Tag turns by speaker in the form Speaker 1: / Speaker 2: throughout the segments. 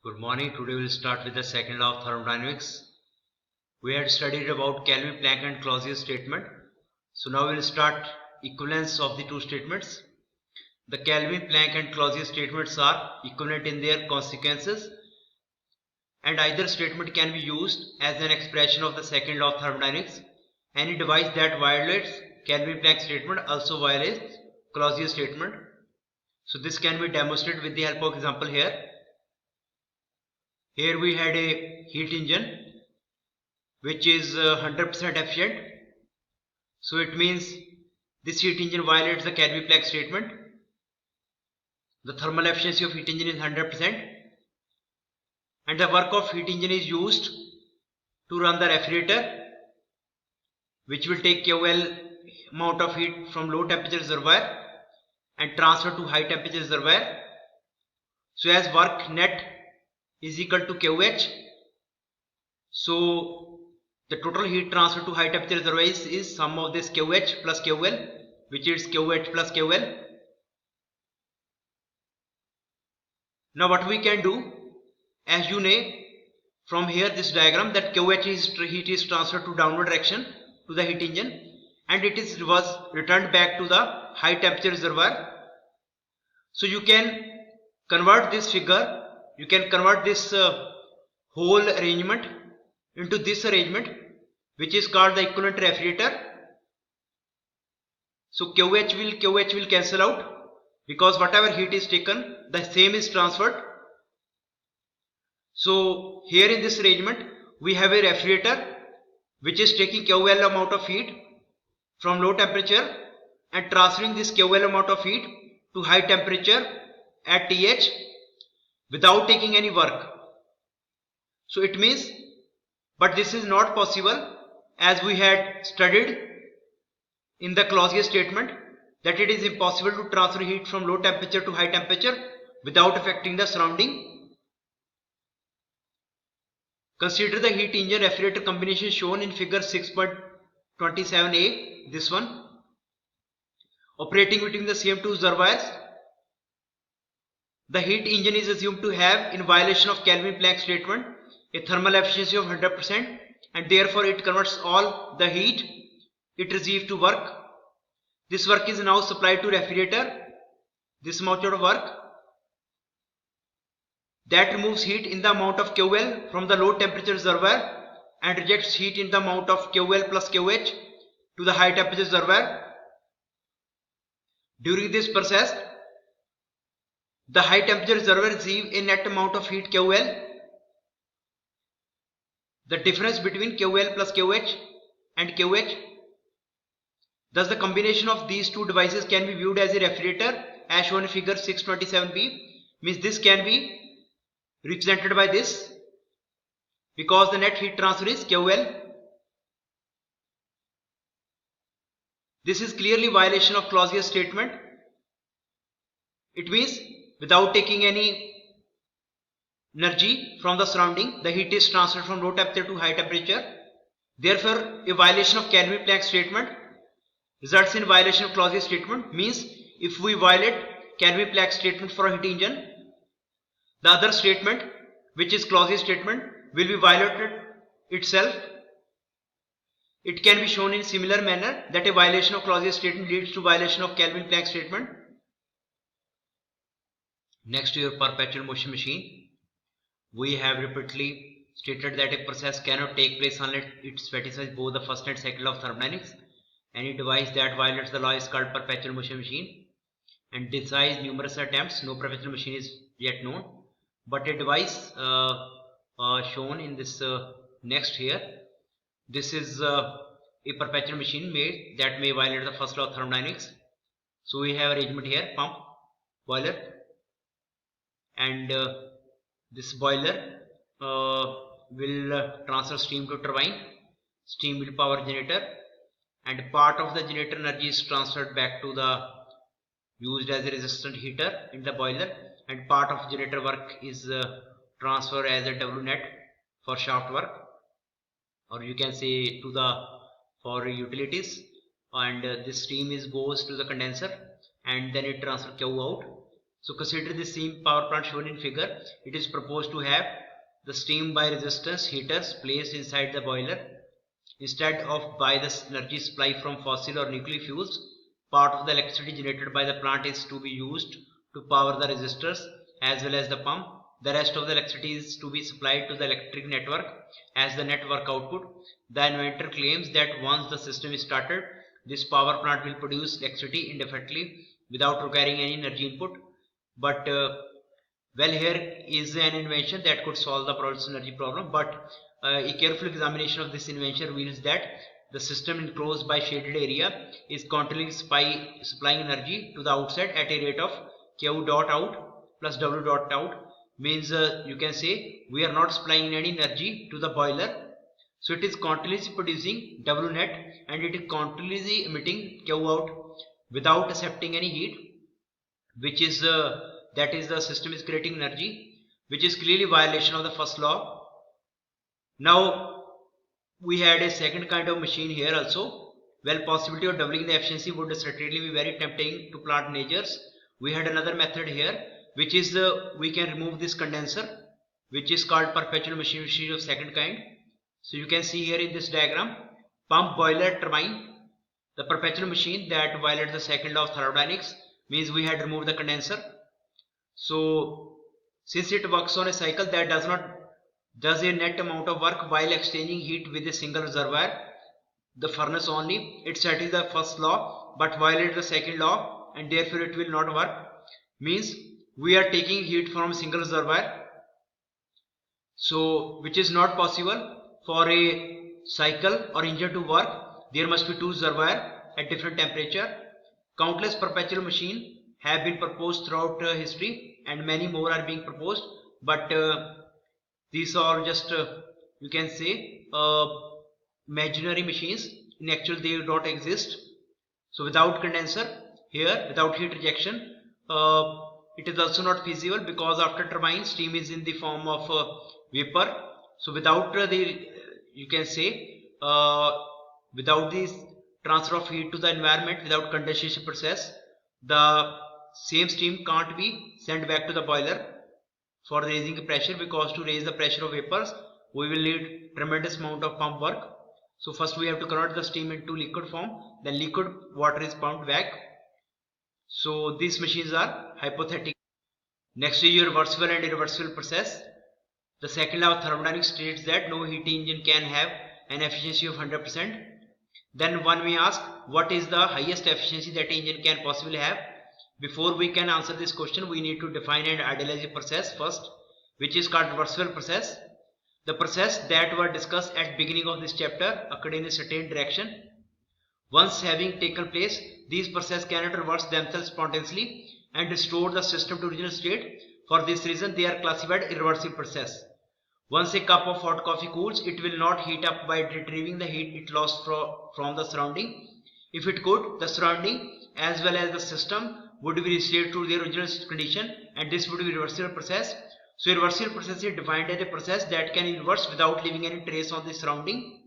Speaker 1: Good morning. Today we'll start with the second law of thermodynamics. We had studied about Kelvin, Planck and Clausius statement. So now we'll start equivalence of the two statements. The Kelvin, Planck and Clausius statements are equivalent in their consequences, and either statement can be used as an expression of the second law of thermodynamics. Any device that violates Kelvin, Planck statement also violates Clausius statement. So this can be demonstrated with the help of example here. Here we had a heat engine which is 100% efficient. So it means this heat engine violates the Kelvin-Planck statement. The thermal efficiency of heat engine is 100%, and the work of heat engine is used to run the refrigerator, which will take QL amount of heat from low temperature reservoir and transfer to high temperature reservoir. So as work net is equal to QH, so the total heat transfer to high temperature reservoir is sum of this QH plus QL, which is QH plus QL. Now what we can do, as you know from here this diagram, that QH is heat is transferred to downward direction to the heat engine, and it was returned back to the high temperature reservoir. So you can convert this figure, you can convert this whole arrangement into this arrangement, which is called the equivalent refrigerator. So QH will cancel out, because whatever heat is taken, the same is transferred. So here in this arrangement we have a refrigerator which is taking QL amount of heat from low temperature and transferring this QL amount of heat to high temperature at TH without taking any work. So it means, but this is not possible, as we had studied in the Clausius statement, that it is impossible to transfer heat from low temperature to high temperature without affecting the surrounding. Consider the heat engine refrigerator combination shown in figure 6.27a, this one, operating between the same two reservoirs. The heat engine is assumed to have, in violation of Kelvin-Planck statement, a thermal efficiency of 100%, and therefore it converts all the heat it receives to work. This work is now supplied to refrigerator, this amount of work that removes heat in the amount of QL from the low temperature reservoir and rejects heat in the amount of QL plus QH to the high temperature reservoir. During this process, the high temperature reservoir receives a net amount of heat QL. The difference between QL plus QH and QH. Thus the combination of these two devices can be viewed as a refrigerator, as shown in figure 627b. Means this can be represented by this, because the net heat transfer is QL. This is clearly violation of Clausius statement. It means without taking any energy from the surrounding, the heat is transferred from low temperature to high temperature. Therefore a violation of Kelvin-Planck statement results in violation of Clausius statement. Means if we violate Kelvin-Planck statement for a heat engine, the other statement, which is Clausius statement, will be violated itself. It can be shown in similar manner that a violation of Clausius statement leads to violation of Kelvin-Planck statement. Next to your perpetual motion machine, we have repeatedly stated that a process cannot take place unless it satisfies both the first and second law of thermodynamics. Any device that violates the law is called perpetual motion machine, and despite numerous attempts, no perpetual machine is yet known. But a device shown in this next here, this is a perpetual machine made that may violate the first law of thermodynamics. So we have arrangement here: pump, boiler, and this boiler will transfer steam to turbine. Steam will power generator, and part of the generator energy is transferred back to the used as a resistant heater in the boiler, and part of generator work is transferred as a W net for shaft work, or you can say to the for utilities, and this steam goes to the condenser and then it transfers Q out. So consider the same power plant shown in figure. It is proposed to have the steam by resistance heaters placed inside the boiler. Instead of by the energy supply from fossil or nuclear fuels, part of the electricity generated by the plant is to be used to power the resistors as well as the pump. The rest of the electricity is to be supplied to the electric network as the network output. The inventor claims that once the system is started, this power plant will produce electricity indefinitely without requiring any energy input. But well, here is an invention that could solve the energy problem, but a careful examination of this invention reveals that the system enclosed by shaded area is continuously supplying energy to the outside at a rate of Q dot out plus W dot out. Means you can say we are not supplying any energy to the boiler, so it is continuously producing W net and it is continuously emitting Q out without accepting any heat, which is that is the system is creating energy, which is clearly violation of the first law. Now we had a second kind of machine here also. Well, possibility of doubling the efficiency would certainly be very tempting to plant managers. We had another method here, which is we can remove this condenser, which is called perpetual machinery of second kind. So you can see here in this diagram, pump, boiler, turbine. The perpetual machine that violates the second law of thermodynamics means we had removed the condenser. So since it works on a cycle that does a net amount of work while exchanging heat with a single reservoir, the furnace only, it satisfies the first law but violates the second law and therefore it will not work. Means we are taking heat from a single reservoir, so which is not possible. For a cycle or engine to work, there must be two reservoirs at different temperature. Countless perpetual machines have been proposed throughout history and many more are being proposed, but these are just you can say imaginary machines. In actual they do not exist. So without condenser here, without heat rejection, it is also not feasible because after turbine steam is in the form of vapor. So without you can say without this transfer of heat to the environment, without condensation process, the same steam can't be sent back to the boiler for raising pressure, because to raise the pressure of vapors we will need tremendous amount of pump work. So first we have to convert the steam into liquid form, then liquid water is pumped back. So these machines are hypothetical. Next is your reversible and irreversible process. The second law of thermodynamics states that no heat engine can have an efficiency of 100%. Then one may ask, what is the highest efficiency that engine can possibly have? Before we can answer this question, we need to define and idealize a process first, which is called reversible process. The process that were discussed at beginning of this chapter occurred in a certain direction. Once having taken place, these processes cannot reverse themselves spontaneously and restore the system to original state. For this reason, they are classified irreversible process. Once a cup of hot coffee cools, it will not heat up by retrieving the heat it lost from the surrounding. If it could, the surrounding as well as the system would be restored to their original condition, and this would be a reversible process. So a reversible process is defined as a process that can be reversed without leaving any trace on the surrounding.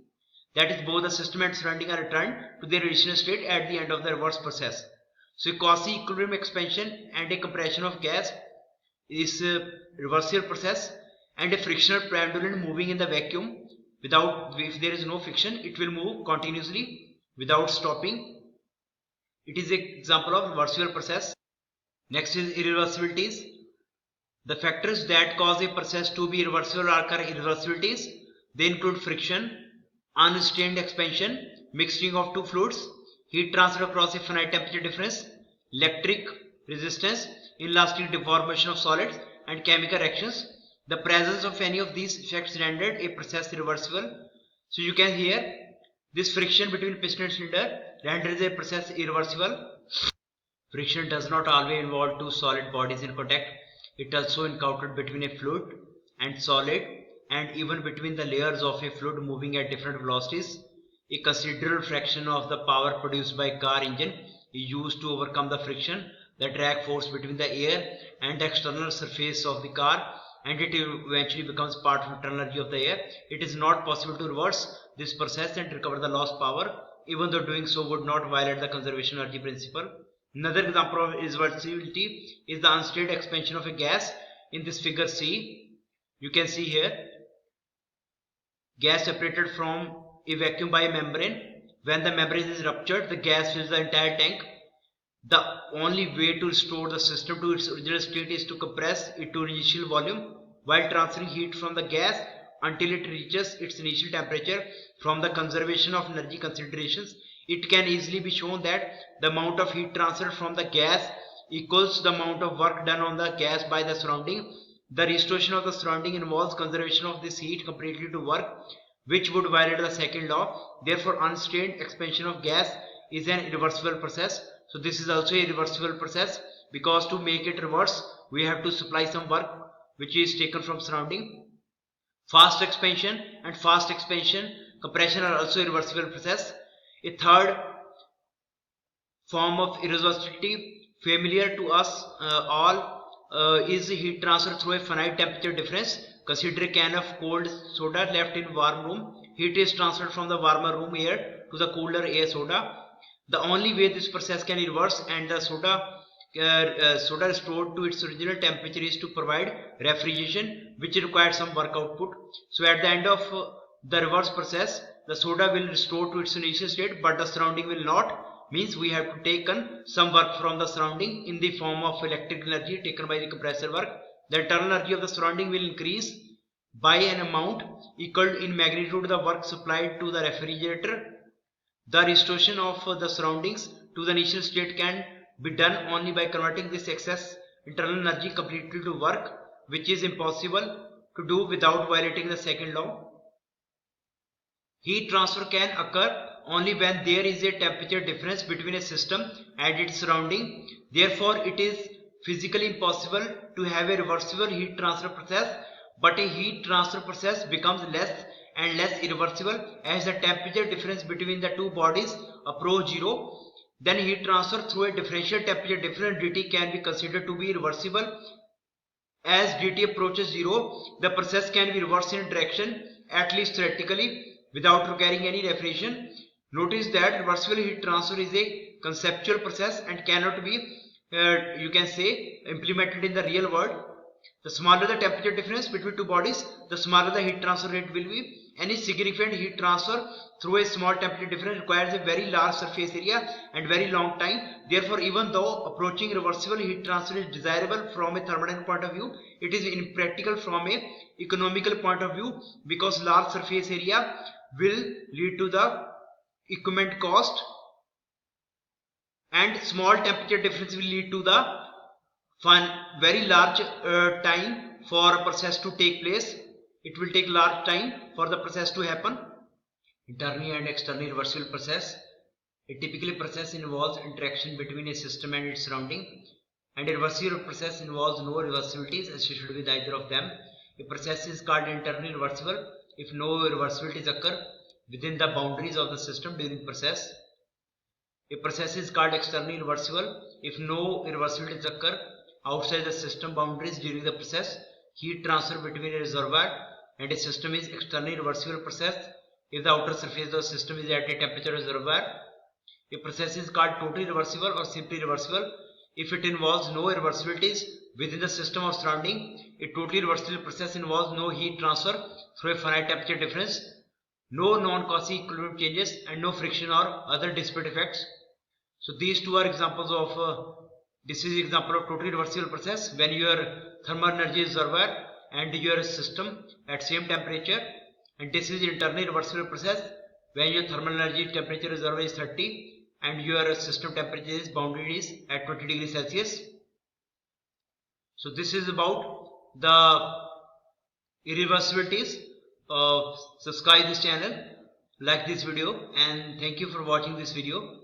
Speaker 1: That is, both the system and surrounding are returned to their original state at the end of the reverse process. So a quasi-equilibrium expansion and a compression of gas is a reversible process, and a frictional pendulum moving in the vacuum if there is no friction, it will move continuously without stopping. It is an example of reversible process. Next is irreversibilities. The factors that cause a process to be reversible are irreversibilities. They include friction, unrestrained expansion, mixing of two fluids, heat transfer across a finite temperature difference, electric resistance, inelastic deformation of solids, and chemical reactions. The presence of any of these effects rendered a process irreversible. So you can hear this friction between piston and cylinder renders a process irreversible. Friction does not always involve two solid bodies in contact. It also encountered between a fluid and solid, and even between the layers of a fluid moving at different velocities. A considerable fraction of the power produced by a car engine is used to overcome the friction, the drag force between the air and the external surface of the car, and it eventually becomes part of the internal energy of the air. It is not possible to reverse this process and recover the lost power, even though doing so would not violate the conservation energy principle. Another example of irreversibility is the unsteady expansion of a gas. In this figure C, you can see here gas separated from a vacuum by a membrane. When the membrane is ruptured, the gas fills the entire tank. The only way to restore the system to its original state is to compress it to initial volume while transferring heat from the gas until it reaches its initial temperature. From the conservation of energy considerations, it can easily be shown that the amount of heat transferred from the gas equals the amount of work done on the gas by the surrounding. The restoration of the surrounding involves conservation of this heat completely to work, which would violate the second law. Therefore, unstrained expansion of gas is an irreversible process. So this is also a reversible process, because to make it reverse, we have to supply some work which is taken from surrounding. Fast expansion and fast expansion compression are also irreversible process. A third form of irreversibility familiar to us all is heat transfer through a finite temperature difference. Consider a can of cold soda left in warm room. Heat is transferred from the warmer room air to the cooler air soda. The only way this process can reverse and the soda restored to its original temperature is to provide refrigeration, which requires some work output. So at the end of the reverse process, the soda will restore to its initial state, but the surrounding will not. Means we have to take some work from the surrounding in the form of electric energy taken by the compressor work. The internal energy of the surrounding will increase by an amount equal in magnitude to the work supplied to the refrigerator. The restoration of the surroundings to the initial state can be done only by converting this excess internal energy completely to work, which is impossible to do without violating the second law. Heat transfer can occur only when there is a temperature difference between a system and its surrounding. Therefore, it is physically impossible to have a reversible heat transfer process, but a heat transfer process becomes less and less irreversible as the temperature difference between the two bodies approach zero. Then heat transfer through a differential temperature difference dt can be considered to be reversible. As dt approaches zero, the process can be reversed in direction, at least theoretically, without requiring any refrigeration. Notice that reversible heat transfer is a conceptual process and cannot be, you can say, implemented in the real world. The smaller the temperature difference between two bodies, the smaller the heat transfer rate will be. Any significant heat transfer through a small temperature difference requires a very large surface area and very long time. Therefore, even though approaching reversible heat transfer is desirable from a thermodynamic point of view, it is impractical from a economical point of view, because large surface area will lead to the equipment cost and small temperature difference will lead to the very large time for a process to take place. It will take large time for the process to happen. Internal and external reversible process. A typical process involves interaction between a system and its surrounding, and a reversible process involves no reversibilities associated with either of them. A process is called internally reversible if no reversibilities occur within the boundaries of the system during the process. A process is called externally reversible if no irreversibilities occur outside the system boundaries during the process. Heat transfer between a reservoir and a system is externally reversible process if the outer surface of the system is at a temperature reservoir. A process is called totally reversible or simply reversible if it involves no irreversibilities within the system or surrounding. A totally reversible process involves no heat transfer through a finite temperature difference, no non-Cauchy equilibrium changes, and no friction or other disparate effects. So these two are examples of this is example of totally reversible process when your thermal energy reservoir and your system at same temperature, and this is internally reversible process when your thermal energy temperature reservoir is 30 and your system temperature is boundary is at 20 degrees Celsius. So this is about the irreversibilities. Subscribe this channel, like this video, and thank you for watching this video.